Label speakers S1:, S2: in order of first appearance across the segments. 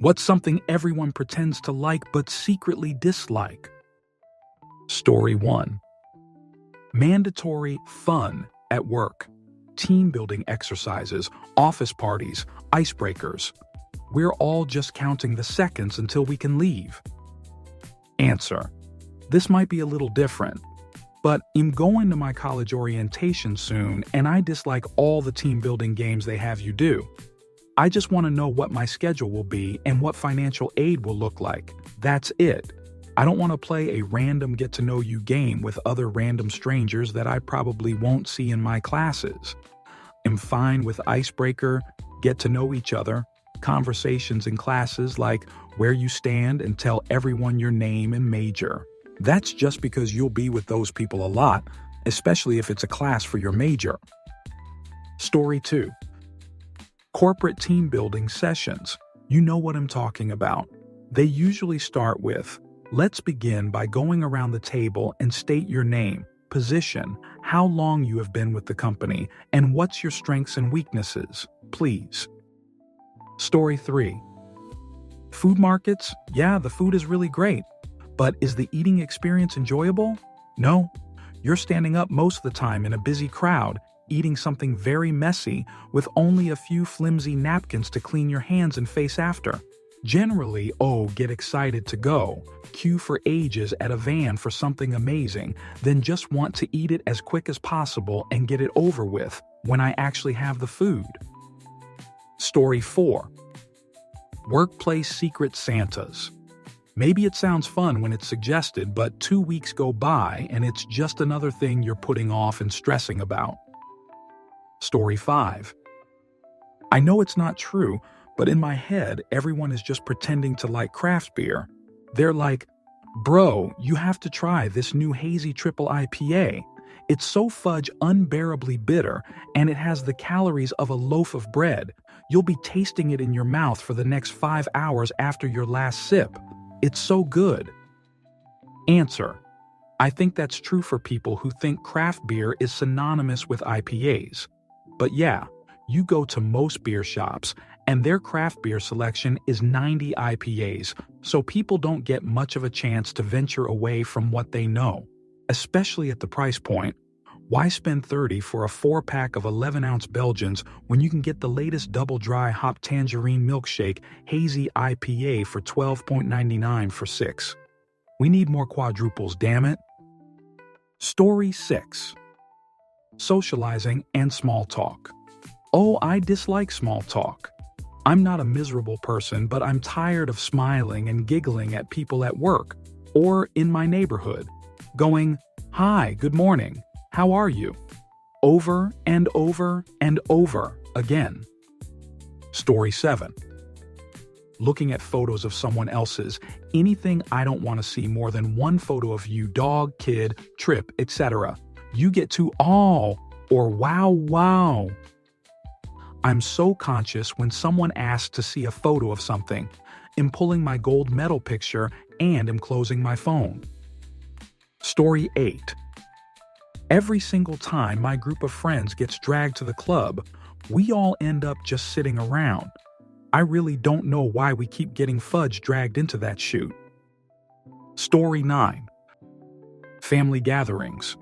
S1: What's something everyone pretends to like but secretly dislike? Story 1. Mandatory fun at work. Team building exercises, office parties, icebreakers. We're all just counting the seconds until we can leave. Answer. This might be a little different, but I'm going to my college orientation soon and I dislike all the team building games they have you do. I just want to know what my schedule will be and what financial aid will look like. That's it. I don't want to play a random get-to-know-you game with other random strangers that I probably won't see in my classes. I'm fine with icebreaker, get to know each other, conversations in classes like where you stand and tell everyone your name and major. That's just because you'll be with those people a lot, especially if it's a class for your major. Story 2. Corporate team building sessions. You know what I'm talking about. They usually start with, let's begin by going around the table and state your name, position, how long you have been with the company, and what's your strengths and weaknesses, please. Story 3. Food markets? Yeah, the food is really great. But is the eating experience enjoyable? No. You're standing up most of the time in a busy crowd, eating something very messy with only a few flimsy napkins to clean your hands and face after. Generally, get excited to go, queue for ages at a van for something amazing, then just want to eat it as quick as possible and get it over with when I actually have the food. Story 4. Workplace secret Santas. Maybe it sounds fun when it's suggested, but 2 weeks go by and it's just another thing you're putting off and stressing about. Story 5. I know it's not true, but in my head, everyone is just pretending to like craft beer. They're like, bro, you have to try this new hazy triple IPA. It's so fudge unbearably bitter, and it has the calories of a loaf of bread. You'll be tasting it in your mouth for the next 5 hours after your last sip. It's so good. Answer. I think that's true for people who think craft beer is synonymous with IPAs. But yeah, you go to most beer shops, and their craft beer selection is 90 IPAs, so people don't get much of a chance to venture away from what they know, especially at the price point. Why spend $30 for a 4-pack of 11-ounce Belgians when you can get the latest double dry hop tangerine milkshake hazy IPA for $12.99 for 6? We need more quadruples, damn it. Story 6. Socializing and small talk. Oh, I dislike small talk. I'm not a miserable person, but I'm tired of smiling and giggling at people at work or in my neighborhood, going, "Hi, good morning, how are you?" over and over and over again. Story 7. Looking at photos of someone else's, anything I don't want to see more than one photo of you, dog, kid, trip, etc. You get to all or wow. I'm so conscious when someone asks to see a photo of something. I'm pulling my gold medal picture and am closing my phone. Story 8. Every single time my group of friends gets dragged to the club, we all end up just sitting around. I really don't know why we keep getting fudge dragged into that shoot. Story 9. Family gatherings.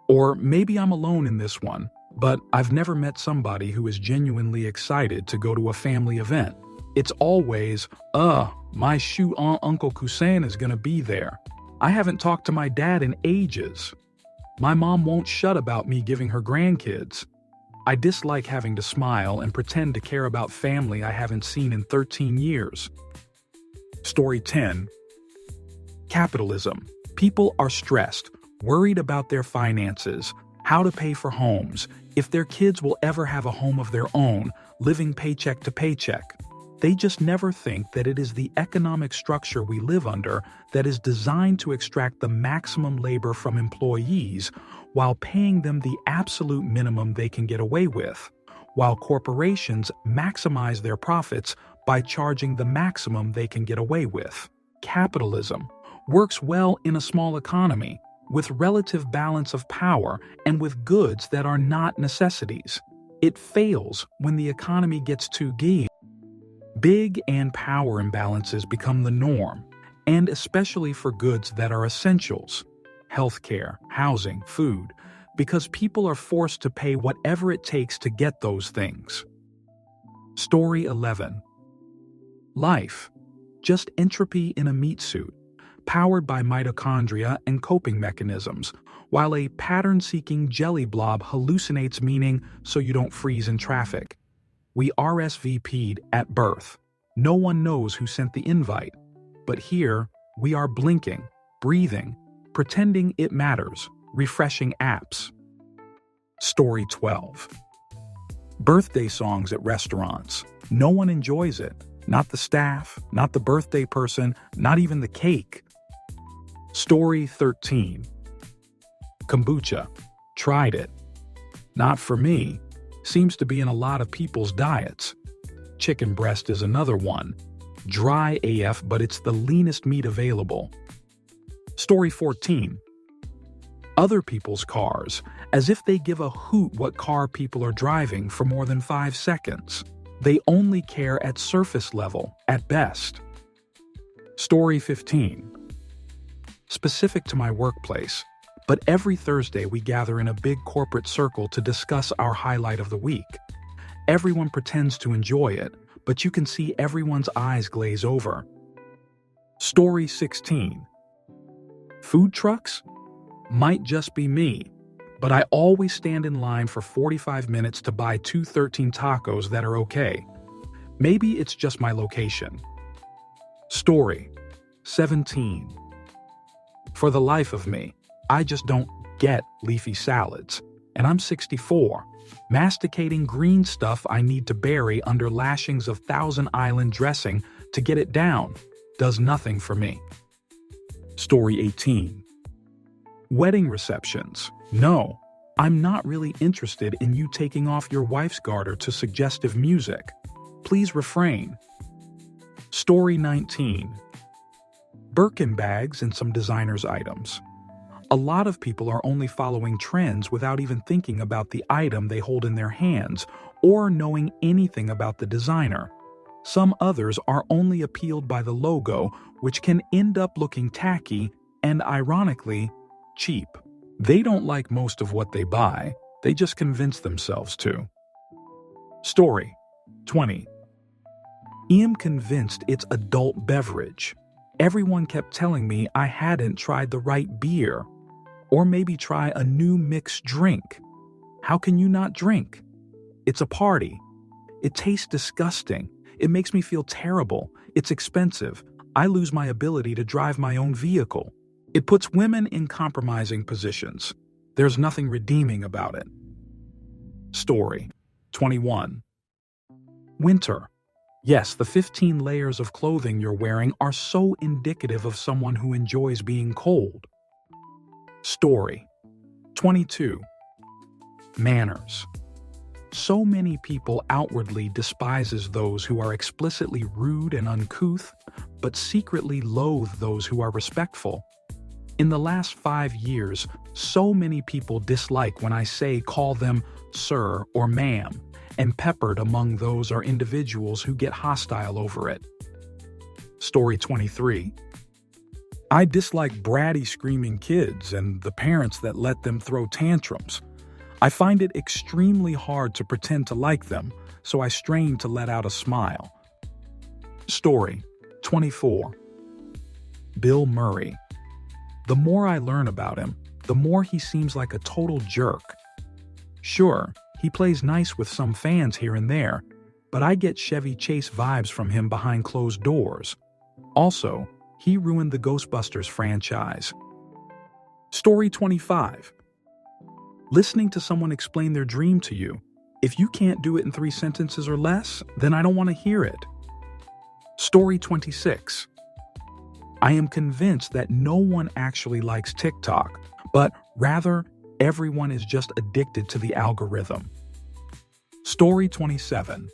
S1: Or maybe I'm alone in this one, but I've never met somebody who is genuinely excited to go to a family event. It's always, my shoot Aunt Uncle Cousin is gonna be there. I haven't talked to my dad in ages. My mom won't shut about me giving her grandkids. I dislike having to smile and pretend to care about family I haven't seen in 13 years. Story 10. Capitalism. People are stressed, worried about their finances, how to pay for homes, if their kids will ever have a home of their own, living paycheck to paycheck. They just never think that it is the economic structure we live under that is designed to extract the maximum labor from employees while paying them the absolute minimum they can get away with, while corporations maximize their profits by charging the maximum they can get away with. Capitalism works well in a small economy, with relative balance of power and with goods that are not necessities. It fails when the economy gets too Big and power imbalances become the norm, and especially for goods that are essentials, healthcare, housing, food, because people are forced to pay whatever it takes to get those things. Story 11. Life. Just entropy in a meat suit, powered by mitochondria and coping mechanisms, while a pattern-seeking jelly blob hallucinates meaning so you don't freeze in traffic. We RSVP'd at birth. No one knows who sent the invite. But here, we are blinking, breathing, pretending it matters, refreshing apps. Story 12. Birthday songs at restaurants. No one enjoys it. Not the staff, not the birthday person, not even the cake. Story 13. Kombucha. Tried it. Not for me. Seems to be in a lot of people's diets. Chicken breast is another one. Dry AF, but it's the leanest meat available. Story 14. Other people's cars, as if they give a hoot what car people are driving for more than 5 seconds. They only care at surface level, at best. Story 15. Specific to my workplace, but every Thursday we gather in a big corporate circle to discuss our highlight of the week. Everyone pretends to enjoy it, but you can see everyone's eyes glaze over. Story 16. Food trucks? Might just be me, but I always stand in line for 45 minutes to buy 213 tacos that are okay. Maybe it's just my location. Story 17. For the life of me, I just don't get leafy salads, and I'm 64. Masticating green stuff I need to bury under lashings of Thousand Island dressing to get it down does nothing for me. Story 18. Wedding receptions. No, I'm not really interested in you taking off your wife's garter to suggestive music. Please refrain. Story 19. Birkin bags and some designer's items. A lot of people are only following trends without even thinking about the item they hold in their hands or knowing anything about the designer. Some others are only appealed by the logo, which can end up looking tacky and, ironically, cheap. They don't like most of what they buy, they just convince themselves to. Story 20. I'm convinced it's adult beverage. Everyone kept telling me I hadn't tried the right beer. Or maybe try a new mixed drink. How can you not drink? It's a party. It tastes disgusting. It makes me feel terrible. It's expensive. I lose my ability to drive my own vehicle. It puts women in compromising positions. There's nothing redeeming about it. Story 21. Winter. Yes, the 15 layers of clothing you're wearing are so indicative of someone who enjoys being cold. Story 22. Manners. So many people outwardly despises those who are explicitly rude and uncouth, but secretly loathe those who are respectful. In the last 5 years, so many people dislike when I call them sir or ma'am, and peppered among those are individuals who get hostile over it. Story 23. I dislike bratty screaming kids and the parents that let them throw tantrums. I find it extremely hard to pretend to like them, so I strain to let out a smile. Story 24. Bill Murray. The more I learn about him, the more he seems like a total jerk. Sure, he plays nice with some fans here and there, but I get Chevy Chase vibes from him behind closed doors. Also, he ruined the Ghostbusters franchise. Story 25. Listening to someone explain their dream to you. If you can't do it in 3 sentences or less, then I don't want to hear it. Story 26. I am convinced that no one actually likes TikTok, but rather everyone is just addicted to the algorithm. Story 27.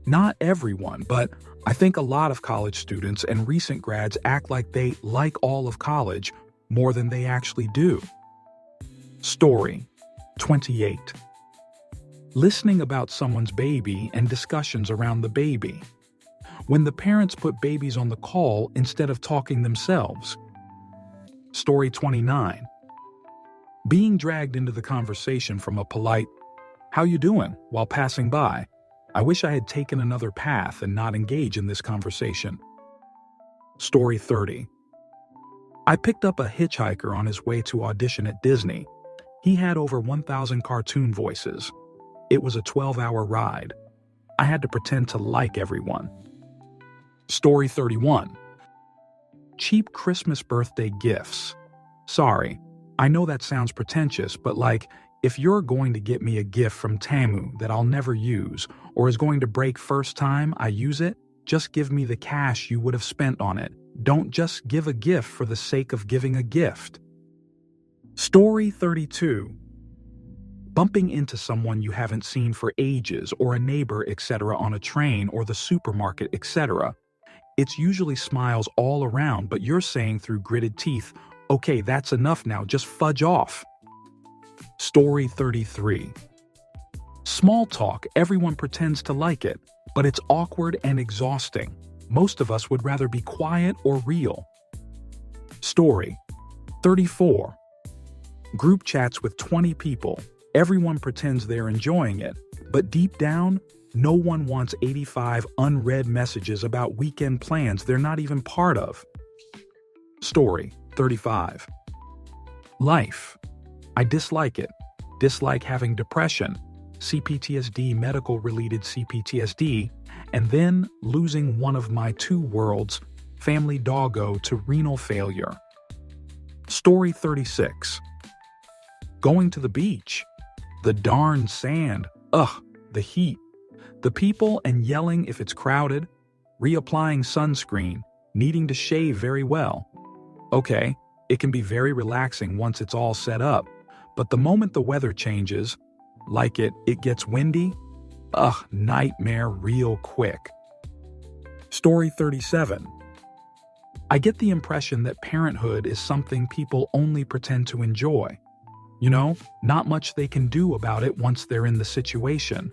S1: Not everyone, but I think a lot of college students and recent grads act like they like all of college more than they actually do. Story 28. Listening about someone's baby and discussions around the baby. When the parents put babies on the call instead of talking themselves. Story 29. Being dragged into the conversation from a polite, "How you doing?" while passing by. I wish I had taken another path and not engage in this conversation. Story 30. I picked up a hitchhiker on his way to audition at Disney. He had over 1,000 cartoon voices. It was a 12-hour ride. I had to pretend to like everyone. Story 31. Cheap Christmas birthday gifts. Sorry, I know that sounds pretentious, but if you're going to get me a gift from Temu that I'll never use or is going to break first time I use it, just give me the cash you would have spent on it. Don't just give a gift for the sake of giving a gift. Story 32. Bumping into someone you haven't seen for ages or a neighbor, etc. on a train or the supermarket, etc. It's usually smiles all around, but you're saying through gritted teeth, "Okay, that's enough now, just fudge off." Story 33. Small talk, everyone pretends to like it, but it's awkward and exhausting. Most of us would rather be quiet or real. Story 34. Group chats with 20 people. Everyone pretends they're enjoying it, but deep down, no one wants 85 unread messages about weekend plans they're not even part of. Story 35. Life. I dislike it. Dislike having depression, CPTSD, medical-related CPTSD, and then losing one of my two worlds, family doggo, to renal failure. Story 36. Going to the beach. The darn sand. Ugh, the heat. The people and yelling if it's crowded. Reapplying sunscreen. Needing to shave very well. Okay, it can be very relaxing once it's all set up, but the moment the weather changes, it gets windy, nightmare real quick. Story 37. I get the impression that parenthood is something people only pretend to enjoy. Not much they can do about it once they're in the situation.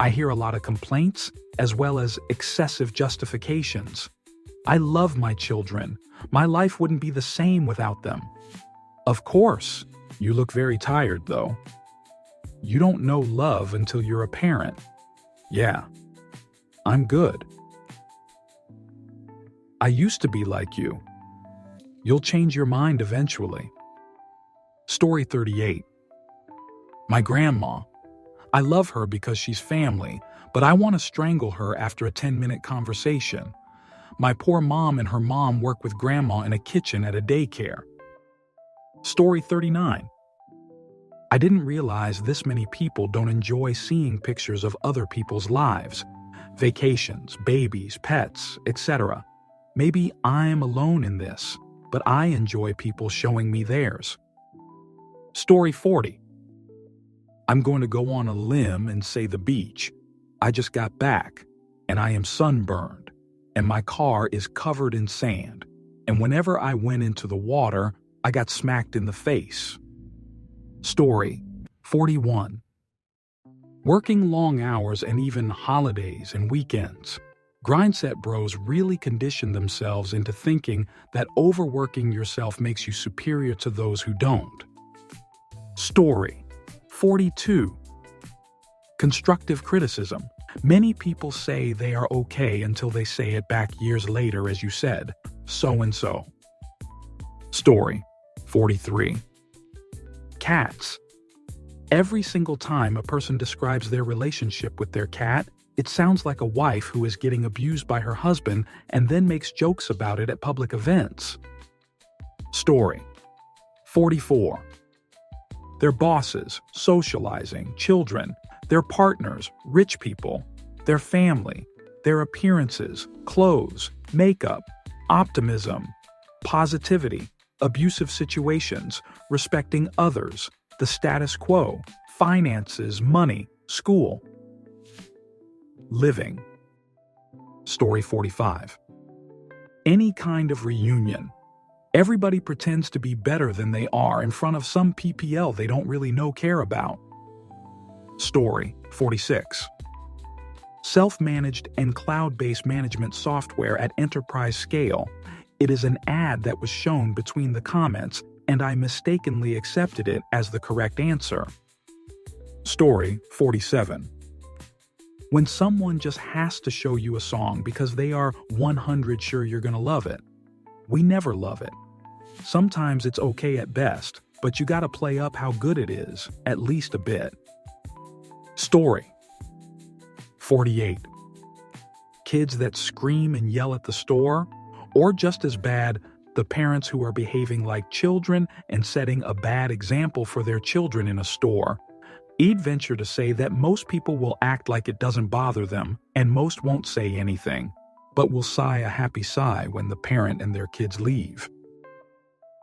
S1: I hear a lot of complaints, as well as excessive justifications. I love my children. My life wouldn't be the same without them. Of course, you look very tired, though. You don't know love until you're a parent. Yeah, I'm good. I used to be like you. You'll change your mind eventually. Story 38. My grandma. I love her because she's family, but I want to strangle her after a 10-minute conversation. My poor mom and her mom work with grandma in a kitchen at a daycare. Story 39. I didn't realize this many people don't enjoy seeing pictures of other people's lives, vacations, babies, pets, etc. Maybe I'm alone in this, but I enjoy people showing me theirs. Story 40. I'm going to go on a limb and say the beach. I just got back, and I am sunburned, and my car is covered in sand, and whenever I went into the water, I got smacked in the face. Story 41. Working long hours and even holidays and weekends. Grindset bros really condition themselves into thinking that overworking yourself makes you superior to those who don't. Story 42. Constructive criticism. Many people say they are okay until they say it back years later, as you said, so-and-so. Story 43. Cats. Every single time a person describes their relationship with their cat, it sounds like a wife who is getting abused by her husband and then makes jokes about it at public events. Story 44. Their bosses, socializing, children, their partners, rich people, their family, their appearances, clothes, makeup, optimism, positivity, abusive situations, respecting others, the status quo, finances, money, school. Living. Story 45. Any kind of reunion. Everybody pretends to be better than they are in front of some PPL they don't really care about. Story 46. self-managed and cloud-based management software at enterprise scale. It is an ad that was shown between the comments, and I mistakenly accepted it as the correct answer. Story 47. When someone just has to show you a song because they are 100 sure you're gonna love it. We never love it. Sometimes it's okay at best, but you gotta play up how good it is, at least a bit. Story 48. Kids that scream and yell at the store, or just as bad, the parents who are behaving like children and setting a bad example for their children in a store. I'd venture to say that most people will act like it doesn't bother them, and most won't say anything, but will sigh a happy sigh when the parent and their kids leave.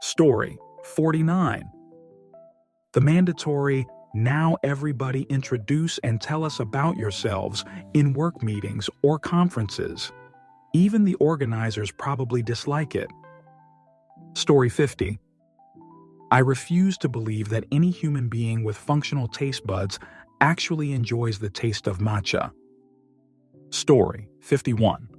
S1: Story 49. The mandatory, now everybody introduce and tell us about yourselves in work meetings or conferences. Even the organizers probably dislike it. Story 50. I refuse to believe that any human being with functional taste buds actually enjoys the taste of matcha. Story 51.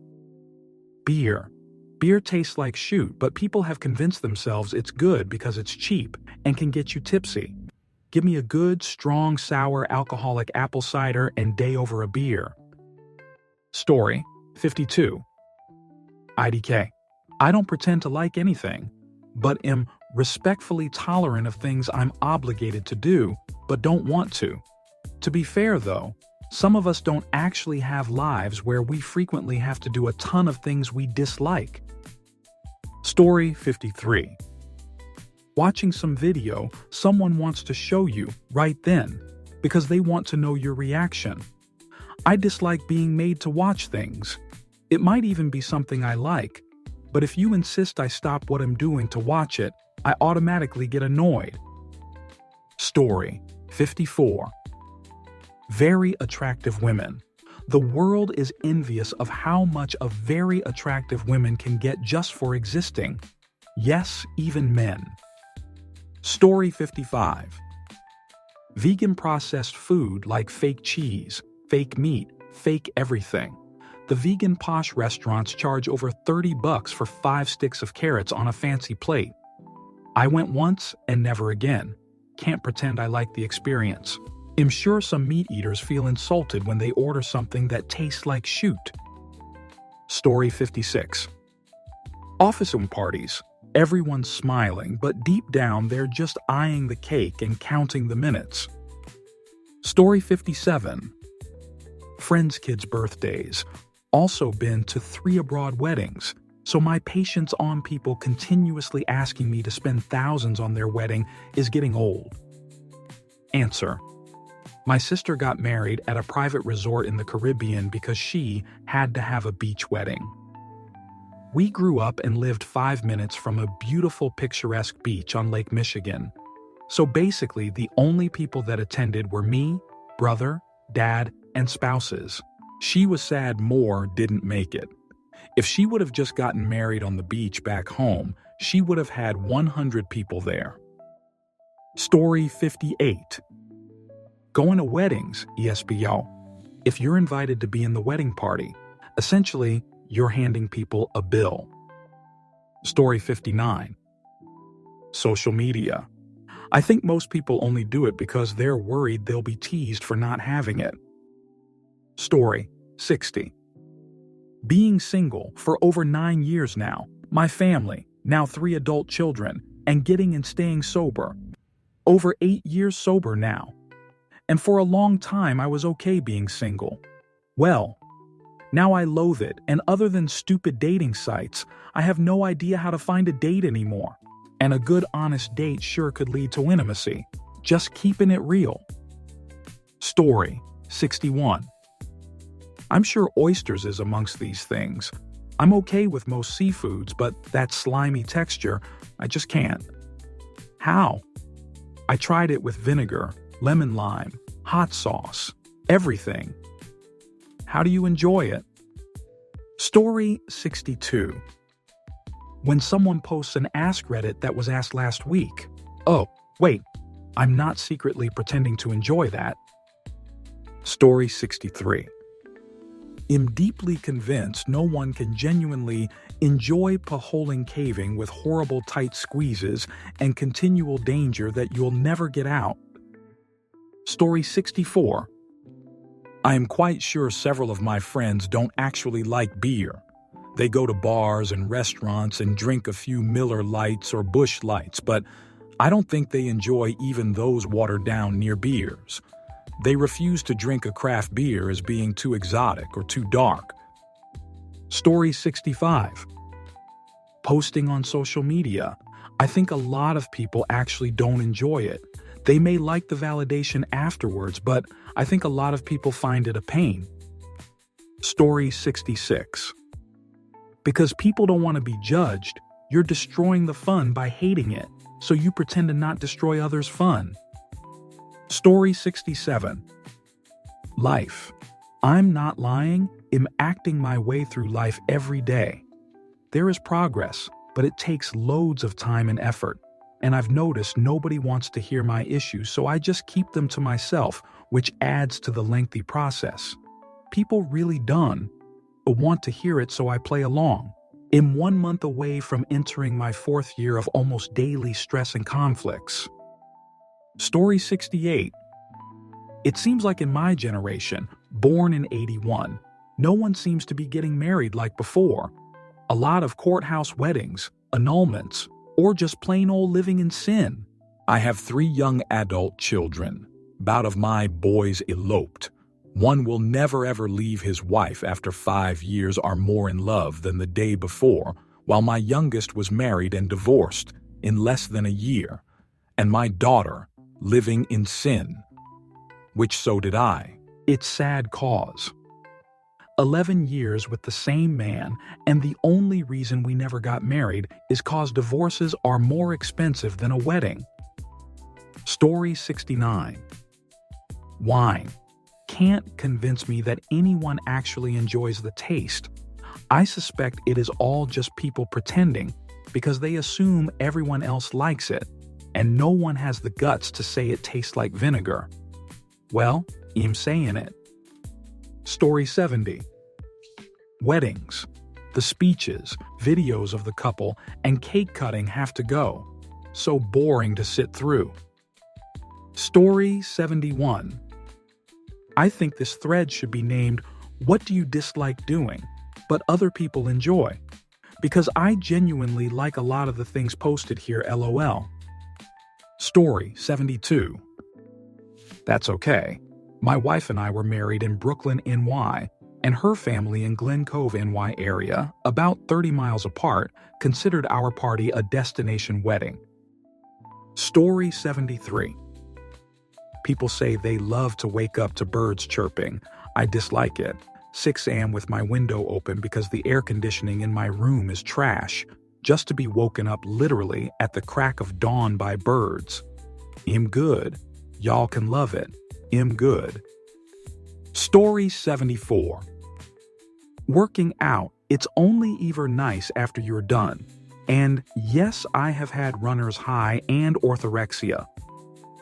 S1: Beer. Beer tastes like shoot, but people have convinced themselves it's good because it's cheap and can get you tipsy. Give me a good, strong, sour, alcoholic apple cider and day over a beer. Story 52. IDK. I don't pretend to like anything, but am respectfully tolerant of things I'm obligated to do, but don't want to. To be fair, though, some of us don't actually have lives where we frequently have to do a ton of things we dislike. Story 53. Watching some video someone wants to show you right then because they want to know your reaction. I dislike being made to watch things. It might even be something I like, but if you insist I stop what I'm doing to watch it, I automatically get annoyed. Story 54. Very attractive women. The world is envious of how much of very attractive women can get just for existing. Yes, even men. Story 55. Vegan processed food like fake cheese, fake meat, fake everything. The vegan posh restaurants charge over $30 for 5 sticks of carrots on a fancy plate. I went once and never again. Can't pretend I like the experience. I'm sure some meat eaters feel insulted when they order something that tastes like shoot. Story 56. Office parties. Everyone's smiling, but deep down they're just eyeing the cake and counting the minutes. Story 57. Friends' kids' birthdays. Also been to 3 abroad weddings, so my patience on people continuously asking me to spend thousands on their wedding is getting old. Answer. My sister got married at a private resort in the Caribbean because she had to have a beach wedding. We grew up and lived 5 minutes from a beautiful picturesque beach on Lake Michigan. So basically, the only people that attended were me, brother, dad, and spouses. She was sad more didn't make it. If she would have just gotten married on the beach back home, she would have had 100 people there. Story 58. Going to weddings, ESPO. If you're invited to be in the wedding party, essentially, you're handing people a bill. Story 59. Social media. I think most people only do it because they're worried they'll be teased for not having it. Story 60. Being single for over 9 years now, my family, now 3 adult children, and getting and staying sober. Over 8 years sober now. And for a long time I was okay being single. Well, now I loathe it, and other than stupid dating sites, I have no idea how to find a date anymore. And a good honest date sure could lead to intimacy. Just keeping it real. Story 61. I'm sure oysters is amongst these things. I'm okay with most seafoods, but that slimy texture, I just can't. How? I tried it with vinegar, lemon lime, hot sauce, everything. How do you enjoy it? Story 62. When someone posts an askreddit that was asked last week. Oh, wait, I'm not secretly pretending to enjoy that. Story 63. am deeply convinced no one can genuinely enjoy Paholing caving with horrible tight squeezes and continual danger that you'll never get out. Story 64. I am quite sure several of my friends don't actually like beer. They go to bars and restaurants and drink a few Miller Lights or Busch Lights, but I don't think they enjoy even those watered-down near beers. They refuse to drink a craft beer as being too exotic or too dark. Story 65. Posting on social media. I think a lot of people actually don't enjoy it. They may like the validation afterwards, but I think a lot of people find it a pain. Story 66. Because people don't want to be judged, you're destroying the fun by hating it, so you pretend to not destroy others' fun. Story 67. Life. I'm not lying, am acting my way through life every day. There is progress, but it takes loads of time and effort, and I've noticed nobody wants to hear my issues, so I just keep them to myself, which adds to the lengthy process. People really don't want to hear it, so I play along. I'm 1 month away from entering my 4th year of almost daily stress and conflicts. Story 68. It seems like in my generation, born in 81, no one seems to be getting married like before. A lot of courthouse weddings, annulments, or just plain old living in sin. I have 3 young adult children. Both of my boys eloped. One will never ever leave his wife after 5 years or more in love than the day before, while my youngest was married and divorced in less than a year, and my daughter living in sin, which so did I. It's sad cause. 11 years with the same man, and the only reason we never got married is cause divorces are more expensive than a wedding. Story 69. Wine. Can't convince me that anyone actually enjoys the taste. I suspect it is all just people pretending because they assume everyone else likes it, and no one has the guts to say it tastes like vinegar. Well, I'm saying it. Story 70. Weddings. The speeches, videos of the couple, and cake cutting have to go. So boring to sit through. Story 71. I think this thread should be named, What Do You Dislike Doing, but Other People Enjoy? Because I genuinely like a lot of the things posted here, LOL. Story 72. That's okay. My wife and I were married in Brooklyn, NY, and her family in Glen Cove, NY area, about 30 miles apart, considered our party a destination wedding. Story 73. People say they love to wake up to birds chirping. I dislike it. 6 a.m. with my window open because the air conditioning in my room is trash, just to be woken up literally at the crack of dawn by birds. I'm good. Y'all can love it. I'm good. Story 74. Working out, it's only ever nice after you're done. And yes, I have had runner's high and orthorexia.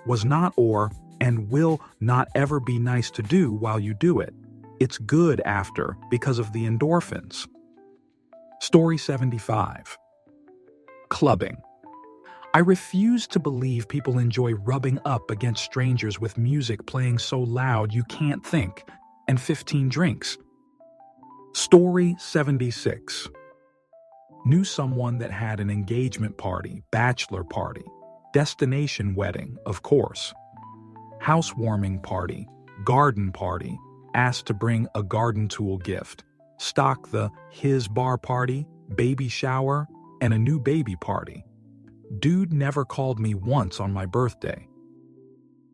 S1: Was not and will not ever be nice to do while you do it. It's good after because of the endorphins. Story 75. Clubbing. I refuse to believe people enjoy rubbing up against strangers with music playing so loud you can't think, and 15 drinks. Story 76. Knew someone that had an engagement party, bachelor party, destination wedding, of course, housewarming party, garden party, asked to bring a garden tool gift, stock his bar party, baby shower, and a new baby party. Dude never called me once on my birthday.